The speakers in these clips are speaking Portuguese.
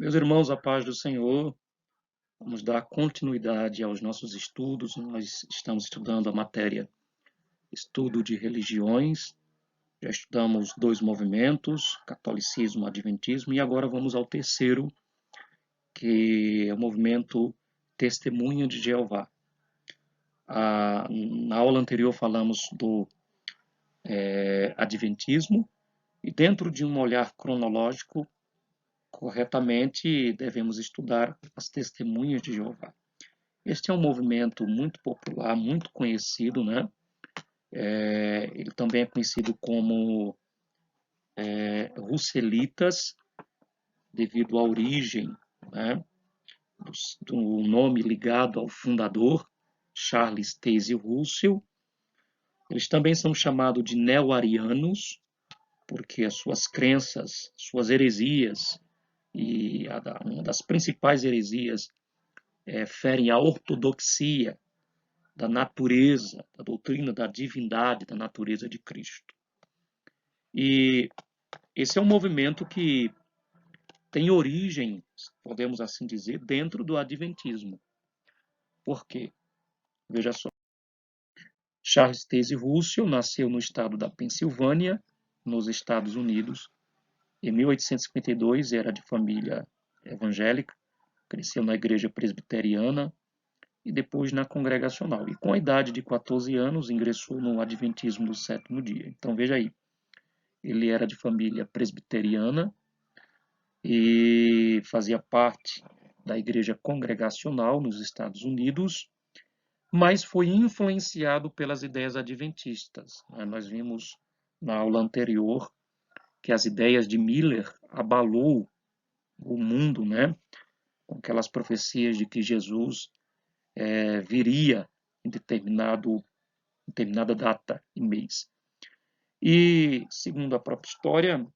Meus irmãos, a paz do Senhor, vamos dar continuidade aos nossos estudos. Nós estamos estudando a matéria Estudo de Religiões. Já estudamos dois movimentos, catolicismo e adventismo, e agora vamos ao terceiro, que é o movimento Testemunha de Jeová. Na aula anterior falamos do adventismo, e dentro de um olhar cronológico, corretamente devemos estudar as testemunhas de Jeová. Este é um movimento muito popular, muito conhecido, né? Ele também é conhecido como Russelitas, devido à origem, né, do nome ligado ao fundador, Charles Taze Russell. Eles também são chamados de neo-arianos, porque as suas crenças, suas heresias, e uma das principais heresias ferem a ortodoxia da natureza, da doutrina da divindade, da natureza de Cristo. E esse é um movimento que tem origem, podemos assim dizer, dentro do adventismo. Por quê? Veja só. Charles Taze Russell nasceu no estado da Pensilvânia, nos Estados Unidos. Em 1852, era de família evangélica, cresceu na igreja presbiteriana e depois na congregacional. E com a idade de 14 anos, ingressou no adventismo do sétimo dia. Então, veja aí, ele era de família presbiteriana e fazia parte da igreja congregacional nos Estados Unidos, mas foi influenciado pelas ideias adventistas. Nós vimos na aula anterior que as ideias de Miller abalou o mundo, né? Com aquelas profecias de que Jesus viria em determinada data e mês. E, segundo a própria história,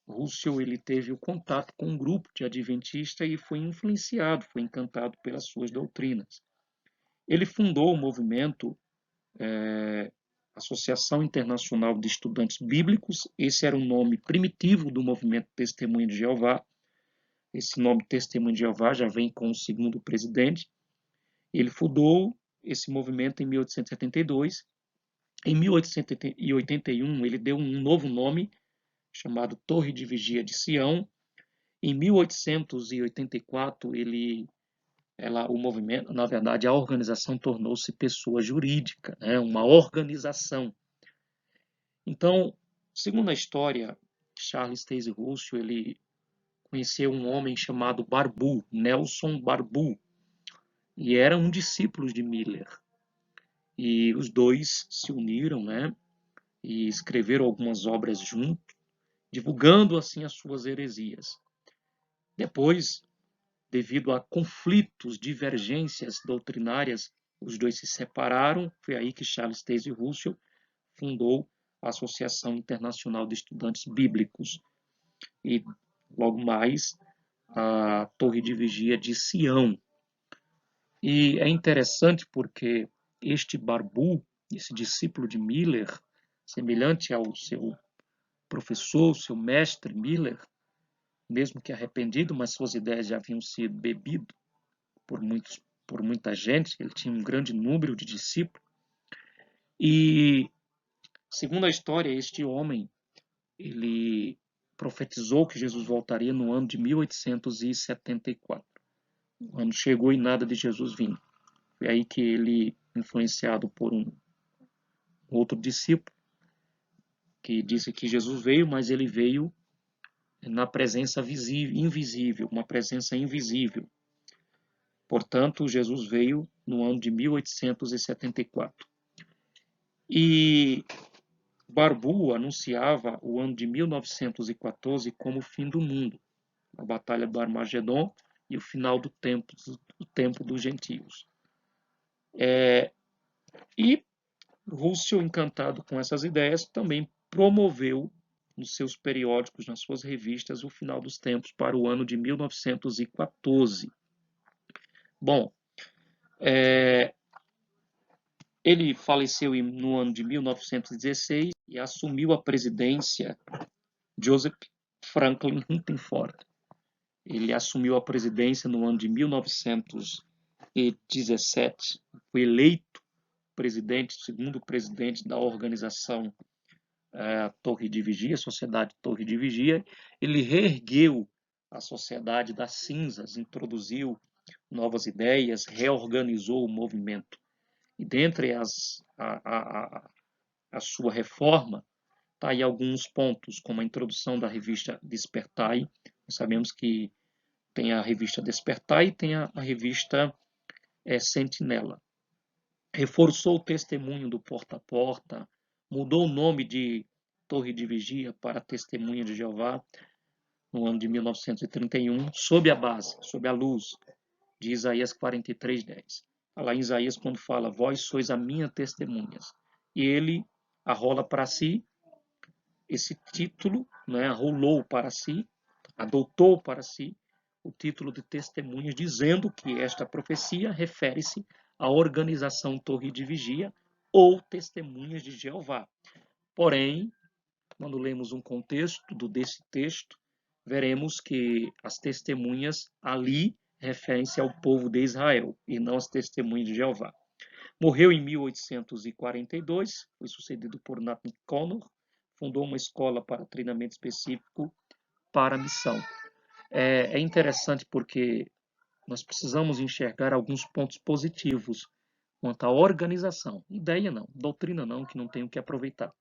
Russell ele teve o contato com um grupo de adventistas e foi influenciado, foi encantado pelas suas doutrinas. Ele fundou o movimento Associação Internacional de Estudantes Bíblicos. Esse era o nome primitivo do movimento Testemunha de Jeová. Esse nome Testemunha de Jeová já vem com o segundo presidente. Ele fundou esse movimento em 1872. Em 1881, ele deu um novo nome, chamado Torre de Vigia de Sião. Em 1884, o movimento, na verdade, a organização tornou-se pessoa jurídica, né? Uma organização. Então, segundo a história, Charles Taze Russell, ele conheceu um homem chamado Barbu, Nelson Barbu, e era um discípulo de Miller. E os dois se uniram, né? E escreveram algumas obras juntos, divulgando assim as suas heresias. Depois, devido a conflitos, divergências doutrinárias, os dois se separaram. Foi aí que Charles Taze Russell fundou a Associação Internacional de Estudantes Bíblicos e logo mais a Torre de Vigia de Sião. E é interessante porque este Barbu, esse discípulo de Miller, semelhante ao seu professor, seu mestre Miller, mesmo que arrependido, mas suas ideias já haviam sido bebidas por muita gente, ele tinha um grande número de discípulos. E, segundo a história, este homem, ele profetizou que Jesus voltaria no ano de 1874. O ano chegou e nada de Jesus vindo. Foi aí que ele, influenciado por um outro discípulo, que disse que Jesus veio, mas ele veio na presença invisível, uma presença invisível. Portanto, Jesus veio no ano de 1874. E Barbu anunciava o ano de 1914 como o fim do mundo, a Batalha do Armagedon e o final do tempo dos gentios. E Russell, encantado com essas ideias, também promoveu nos seus periódicos, nas suas revistas, o final dos tempos para o ano de 1914. Bom, ele faleceu no ano de 1916 e assumiu a presidência Joseph Franklin Rutherford. Ele assumiu a presidência no ano de 1917, foi eleito presidente, segundo presidente da organização Torre de Vigia, Sociedade Torre de Vigia. Ele reergueu a sociedade das cinzas, introduziu novas ideias, reorganizou o movimento. E dentre a sua reforma, está aí alguns pontos, como a introdução da revista Despertai. Nós sabemos que tem a revista Despertai e tem a revista Sentinela. Reforçou o testemunho do porta a porta, mudou o nome de Torre de Vigia para Testemunha de Jeová no ano de 1931, sob a base, sob a luz de Isaías 43:10. Lá em Isaías, quando fala, vós sois a minha testemunhas. E ele arrola para si esse título, né, arrolou para si, adotou para si o título de testemunhas, dizendo que esta profecia refere-se à organização Torre de Vigia ou Testemunhas de Jeová. Porém, quando lemos um contexto desse texto, veremos que as testemunhas ali referem-se ao povo de Israel e não as testemunhas de Jeová. Morreu em 1842, foi sucedido por Nathan Connor, fundou uma escola para treinamento específico para a missão. É interessante porque nós precisamos enxergar alguns pontos positivos quanto à organização. Ideia não, doutrina não, que não tem o que aproveitar.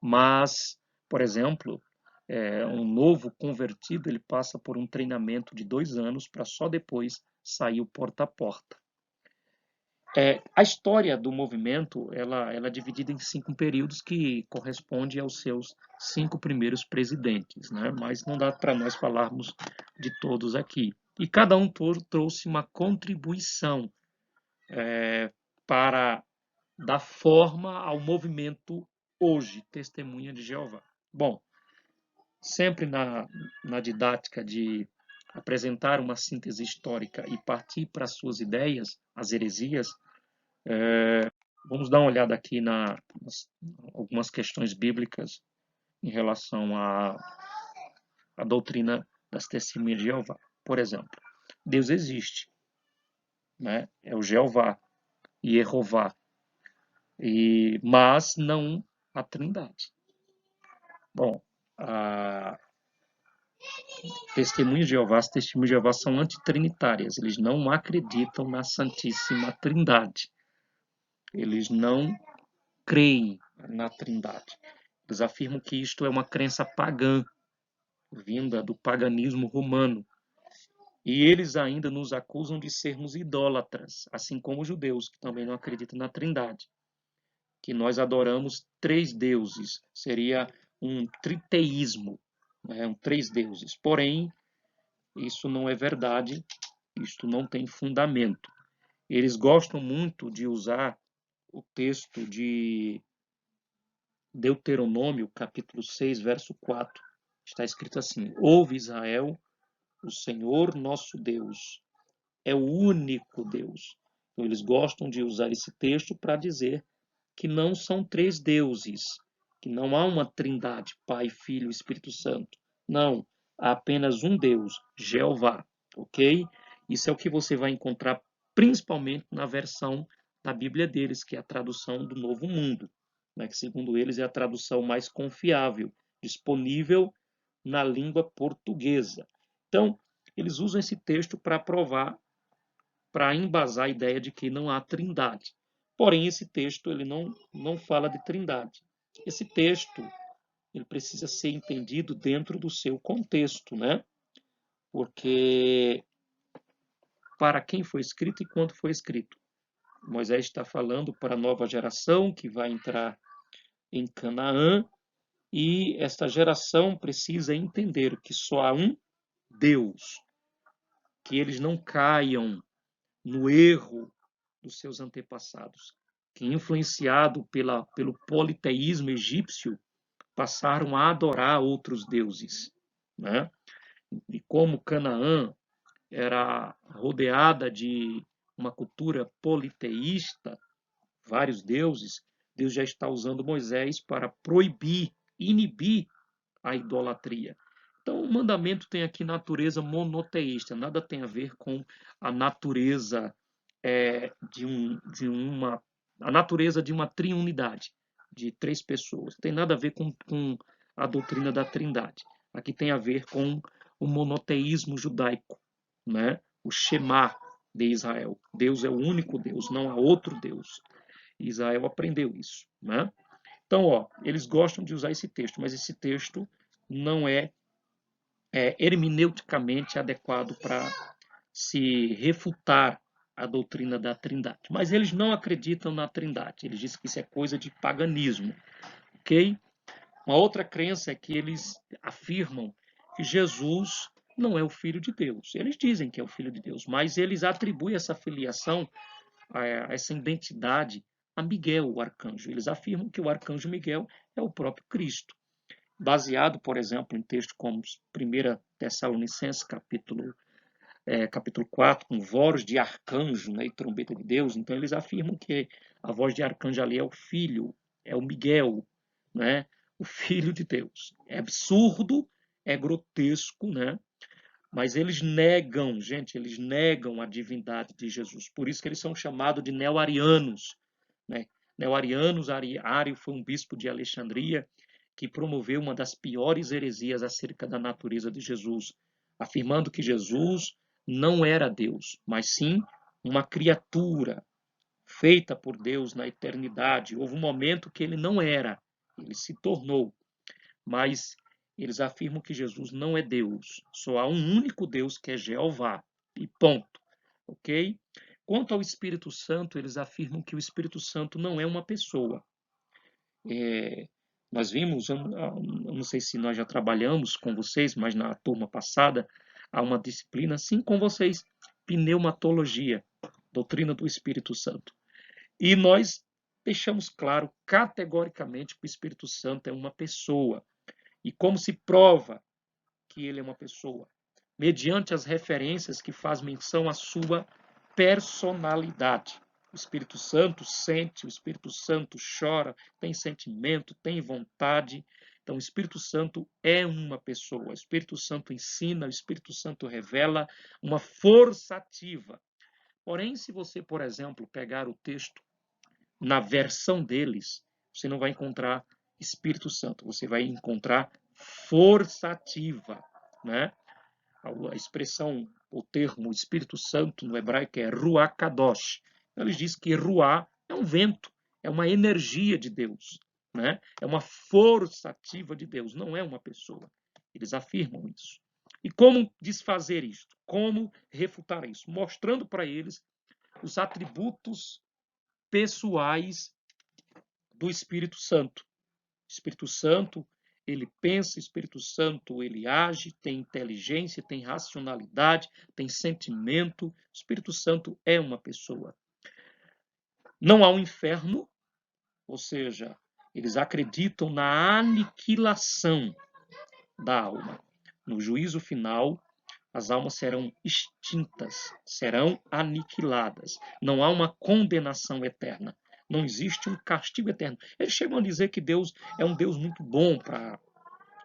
Mas, por exemplo, um novo convertido ele passa por um treinamento de 2 anos para só depois sair o porta a porta. A história do movimento ela é dividida em 5 períodos que corresponde aos seus 5 primeiros presidentes, né? Mas não dá para nós falarmos de todos aqui. E cada um trouxe uma contribuição para dar forma ao movimento hoje, Testemunha de Jeová. Bom, sempre na didática de apresentar uma síntese histórica e partir para as suas ideias, as heresias, vamos dar uma olhada aqui algumas questões bíblicas em relação à doutrina das testemunhas de Jeová. Por exemplo, Deus existe, né? É o Jeová, Yehová, mas não a Trindade. Bom, a testemunhas de Jeová, as testemunhas de Jeová são antitrinitárias, eles não acreditam na Santíssima Trindade. Eles não creem na Trindade. Eles afirmam que isto é uma crença pagã, vinda do paganismo romano. E eles ainda nos acusam de sermos idólatras, assim como os judeus, que também não acreditam na Trindade. Que nós adoramos 3 deuses, seria um triteísmo, né? 3 deuses. Porém, isso não é verdade, isto não tem fundamento. Eles gostam muito de usar o texto de Deuteronômio, capítulo 6, verso 4. Está escrito assim: Ouve, Israel, o Senhor nosso Deus é o único Deus. Então, eles gostam de usar esse texto para dizer que não são 3 deuses, que não há uma trindade, Pai, Filho e Espírito Santo. Não, há apenas um Deus, Jeová, ok? Isso é o que você vai encontrar principalmente na versão da Bíblia deles, que é a tradução do Novo Mundo, né? Que segundo eles é a tradução mais confiável, disponível na língua portuguesa. Então, eles usam esse texto para provar, para embasar a ideia de que não há trindade. Porém, esse texto ele não fala de trindade. Esse texto ele precisa ser entendido dentro do seu contexto, né? Porque para quem foi escrito e quando foi escrito. Moisés está falando para a nova geração que vai entrar em Canaã e esta geração precisa entender que só há um Deus, que eles não caiam no erro dos seus antepassados, que influenciado pelo politeísmo egípcio passaram a adorar outros deuses, né? E como Canaã era rodeada de uma cultura politeísta, vários deuses, Deus já está usando Moisés para proibir, inibir a idolatria. Então, o mandamento tem aqui natureza monoteísta, nada tem a ver com a natureza a natureza de uma triunidade, de três pessoas. Tem nada a ver com a doutrina da Trindade. Aqui tem a ver com o monoteísmo judaico, né? O Shema de Israel. Deus é o único Deus, não há outro Deus. Israel aprendeu isso, né? Então, eles gostam de usar esse texto, mas esse texto não é hermeneuticamente adequado para se refutar a doutrina da Trindade. Mas eles não acreditam na Trindade. Eles dizem que isso é coisa de paganismo, ok? Uma outra crença é que eles afirmam que Jesus não é o Filho de Deus. Eles dizem que é o Filho de Deus, mas eles atribuem essa filiação, essa identidade, a Miguel, o arcanjo. Eles afirmam que o arcanjo Miguel é o próprio Cristo. Baseado, por exemplo, em textos como 1 Tessalonicenses, capítulo 4, com voz de arcanjo, né, e trombeta de Deus. Então, eles afirmam que a voz de arcanjo ali é o Filho, é o Miguel, né, o Filho de Deus. É absurdo, é grotesco, né? Mas eles negam, gente, eles negam a divindade de Jesus. Por isso que eles são chamados de neo-arianos, né? Neo-arianos, Ario foi um bispo de Alexandria que promoveu uma das piores heresias acerca da natureza de Jesus, afirmando que Jesus não era Deus, mas sim uma criatura feita por Deus na eternidade. Houve um momento que ele não era, ele se tornou, mas eles afirmam que Jesus não é Deus, só há um único Deus que é Jeová, e ponto, ok? Quanto ao Espírito Santo, eles afirmam que o Espírito Santo não é uma pessoa. Nós vimos, eu não sei se nós já trabalhamos com vocês, mas na turma passada, há uma disciplina, assim com vocês, pneumatologia, doutrina do Espírito Santo. E nós deixamos claro categoricamente que o Espírito Santo é uma pessoa. E como se prova que ele é uma pessoa? Mediante as referências que faz menção à sua personalidade. O Espírito Santo sente, o Espírito Santo chora, tem sentimento, tem vontade. Então, o Espírito Santo é uma pessoa. O Espírito Santo ensina, o Espírito Santo revela uma força ativa. Porém, se você, por exemplo, pegar o texto na versão deles, você não vai encontrar Espírito Santo, você vai encontrar força ativa, né? A expressão, o termo Espírito Santo no hebraico é Ruach Kadosh. Então, eles dizem que Ruach é um vento, é uma energia de Deus, né? É uma força ativa de Deus, não é uma pessoa. Eles afirmam isso. E como desfazer isso? Como refutar isso? Mostrando para eles os atributos pessoais do Espírito Santo. O Espírito Santo, ele pensa, o Espírito Santo, ele age, tem inteligência, tem racionalidade, tem sentimento. O Espírito Santo é uma pessoa. Não há um inferno, ou seja, eles acreditam na aniquilação da alma. No juízo final, as almas serão extintas, serão aniquiladas. Não há uma condenação eterna. Não existe um castigo eterno. Eles chegam a dizer que Deus é um Deus muito bom para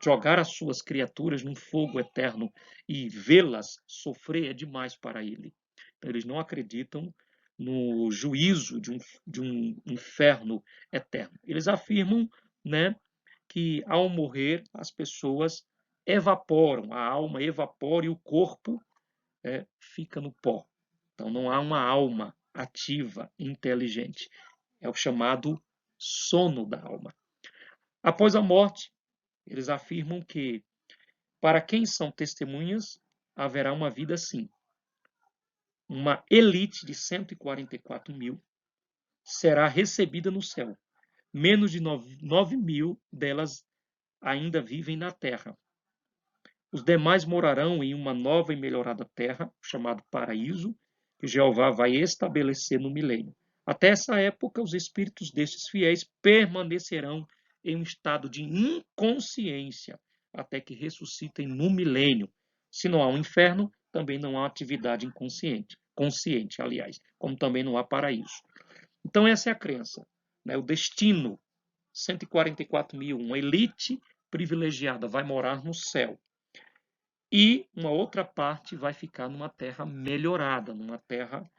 jogar as suas criaturas num fogo eterno e vê-las sofrer é demais para ele. Então, eles não acreditam no juízo de um inferno eterno. Eles afirmam, né, que ao morrer as pessoas evaporam, a alma evapora e o corpo fica no pó. Então não há uma alma ativa, inteligente. É o chamado sono da alma. Após a morte, eles afirmam que para quem são testemunhas, haverá uma vida assim. Uma elite de 144 mil será recebida no céu. Menos de 9 mil delas ainda vivem na terra. Os demais morarão em uma nova e melhorada terra, chamada paraíso, que Jeová vai estabelecer no milênio. Até essa época, os espíritos destes fiéis permanecerão em um estado de inconsciência, até que ressuscitem no milênio. Se não há um inferno, também não há atividade inconsciente, consciente, aliás, como também não há paraíso. Então, essa é a crença, né? O destino, 144 mil, uma elite privilegiada vai morar no céu. e uma outra parte vai ficar numa terra melhorada, numa terra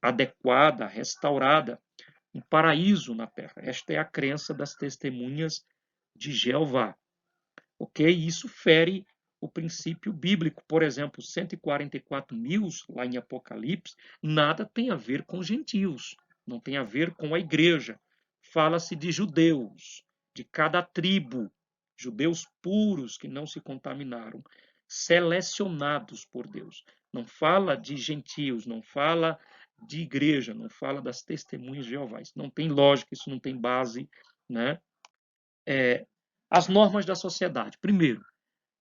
adequada, restaurada, um paraíso na terra. Esta é a crença das testemunhas de Jeová. Ok? Isso fere o princípio bíblico. Por exemplo, 144 mil, lá em Apocalipse, nada tem a ver com gentios, não tem a ver com a igreja. Fala-se de judeus, de cada tribo, judeus puros que não se contaminaram, selecionados por Deus. Não fala de gentios, não fala de igreja, não fala das testemunhas de Jeová. Isso não tem lógica, isso não tem base, né? As normas da sociedade. Primeiro,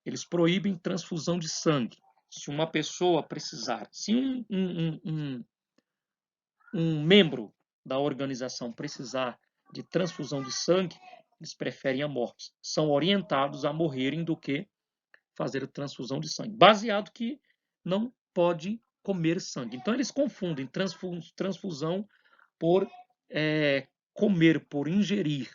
eles proíbem transfusão de sangue. Se uma pessoa precisar, se um membro da organização precisar de transfusão de sangue, eles preferem a morte. São orientados a morrerem do que fazer transfusão de sangue, baseado que não pode comer sangue. Então eles confundem transfusão por comer, por ingerir.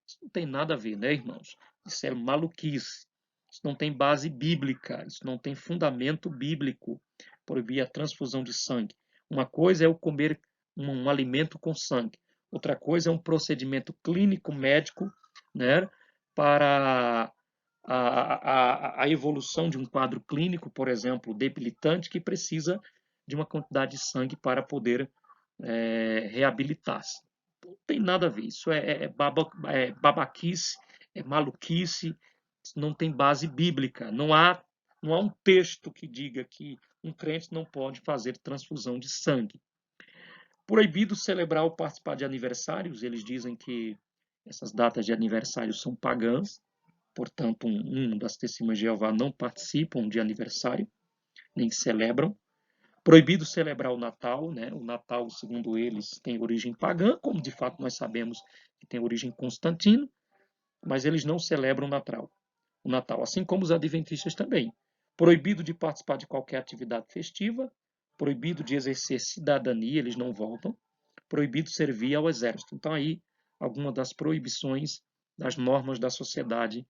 Isso não tem nada a ver, né, irmãos? Isso é maluquice. Isso não tem base bíblica, isso não tem fundamento bíblico. Proibir a transfusão de sangue. Uma coisa é o comer um alimento com sangue. Outra coisa é um procedimento clínico médico, né, para a evolução de um quadro clínico, por exemplo, debilitante, que precisa de uma quantidade de sangue para poder reabilitar-se. Não tem nada a ver. Isso é babaquice, é maluquice, não tem base bíblica. Não há um texto que diga que um crente não pode fazer transfusão de sangue. Proibido celebrar ou participar de aniversários. Eles dizem que essas datas de aniversário são pagãs. Portanto, das testemunhas de Jeová não participam de aniversário, nem celebram. Proibido celebrar o Natal, né? O Natal, segundo eles, tem origem pagã, como de fato nós sabemos que tem origem constantina, mas eles não celebram o Natal, assim como os adventistas também. Proibido de participar de qualquer atividade festiva, proibido de exercer cidadania, eles não votam, proibido servir ao exército. Então aí algumas das proibições das normas da sociedade.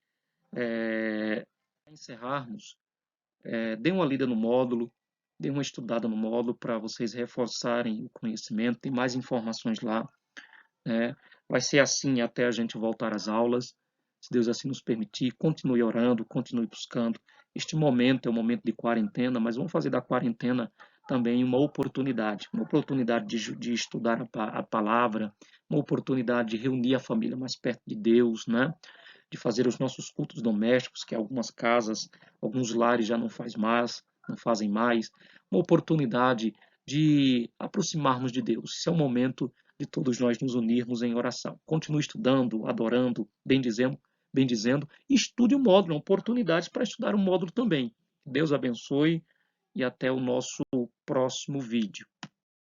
Para encerrarmos, dê uma lida no módulo, dê uma estudada no módulo para vocês reforçarem o conhecimento, tem mais informações lá. Vai ser assim até a gente voltar às aulas, se Deus assim nos permitir. Continue orando, continue buscando. Este momento é um momento de quarentena, mas vamos fazer da quarentena também uma oportunidade de estudar a palavra, uma oportunidade de reunir a família mais perto de Deus, né? De fazer os nossos cultos domésticos, que algumas casas, alguns lares já não fazem mais, uma oportunidade de aproximarmos de Deus. Esse é o momento de todos nós nos unirmos em oração. Continue estudando, adorando, bendizendo, e estude o módulo, oportunidades para estudar o módulo também. Deus abençoe e até o nosso próximo vídeo.